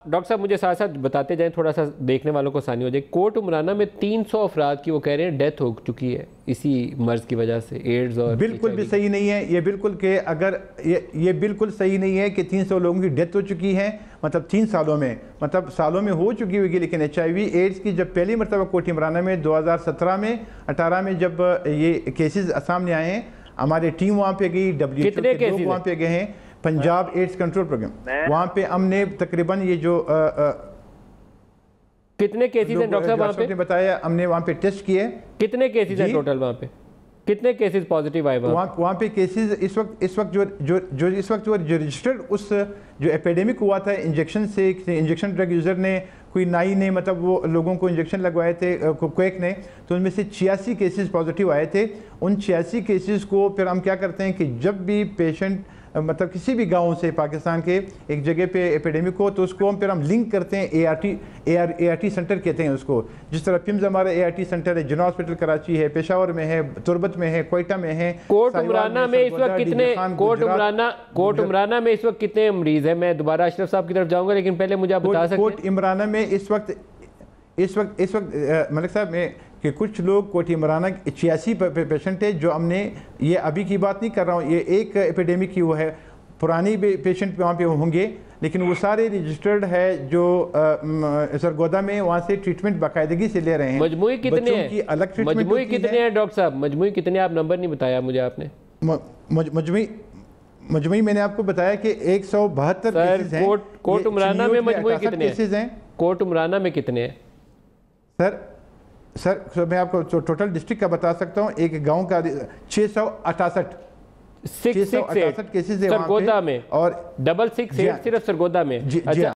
Doctor صاحب مجھے ساتھ ساتھ بتاتے جائیں تھوڑا سا دیکھنے والوں کو آسانی ہو جائے. کوٹ عمرانہ میں 300 افراد کی وہ کہہ رہے ہیں ڈیتھ ہو چکی ہے اسی مرض کی وجہ سے, ایڈز اور بالکل بھی صحیح نہیں ہے یہ, بالکل کہ اگر یہ بالکل صحیح نہیں ہے کہ 300 لوگوں کی ڈیتھ ہو چکی ہے, مطلب 3 سالوں میں, مطلب سالوں میں ہو چکی ہوگی, لیکن HIV ایڈز کی جب پہلی مرتبہ کوٹ عمرانہ میں 2017 میں 18 میں جب یہ کیسز سامنے آئے ہیں, ہماری ٹیم وہاں پہ گئی, WHO کے لوگ وہاں پہ گئے ہیں, پنجاب ایڈز کنٹرول پروگرام وہاں پہ ہم نے تقریباً یہ جو کتنے کیسز ہیں ڈاکٹر صاحب وہاں پہ, نے بتایا ہم نے وہاں پہ ٹیسٹ کیے, کتنے کیسز ہیں ٹوٹل وہاں پہ, کتنے کیسز پازیٹیو آئے وہاں پہ کیسز اس وقت جو رجسٹرڈ اس جو ایپیڈیمک ہوا تھا انجیکشن سے, انجیکشن ڈرگ یوزر نے, کوئی نائی نے, مطلب وہ لوگوں کو انجیکشن لگوائے تھے کویک نے, تو ان میں سے 86 کیسز پازیٹیو آئے تھے. ان 86 کیسز کو پھر ہم کیا کرتے ہیں کہ جب بھی پیشنٹ مطلب کسی بھی گاؤں سے پاکستان کے ایک جگہ پہ ایپیڈیمک ہو تو اس کو پھر ہم لنک کرتے ہیں ART سنٹر کہتے ہیں اس کو, جس طرح پمز ہمارا ART سنٹر ہے, جناح ہاسپٹل کراچی ہے, پشاور میں ہے, تربت میں ہے, کوئٹہ میں ہے. کوٹ عمرانہ میں اس وقت کتنے, کوٹ عمرانہ میں اس وقت کتنے مریض ہیں؟ میں دوبارہ اشرف صاحب کی طرف جاؤں گا لیکن پہلے مجھے آپ بتا سکتے ہیں کوٹ عمرانہ میں اس وقت ملک صاحب میں کہ کچھ لوگ کوٹ عمرانہ 86 پیشنٹ ہے جو ہم نے, یہ ابھی کی بات نہیں کر رہا ہوں, یہ ایک ایپیڈیمک کی وہ ہے, پرانی پیشنٹ وہاں پہ ہوں گے, لیکن وہ سارے رجسٹرڈ ہے جو سرگودا میں وہاں سے ٹریٹمنٹ باقاعدگی سے لے رہے ہیں. مجموعی کتنے ہیں, مجموعی کتنے ہیں ڈاکٹر صاحب, مجموعی کتنے, آپ نمبر نہیں بتایا مجھے آپ نے. مجموعی میں نے آپ کو بتایا کہ 172 کیسز ہیں. کوٹ عمرانہ میں مجموعی کتنے ہیں, کوٹ عمرانہ میں کتنے ہیں سر میں آپ کو ٹوٹل ڈسٹرکٹ کا بتا سکتا ہوں, ایک گاؤں کا 668 کیسز ہے سرگودا میں, اور 668 صرف سرگودا میں.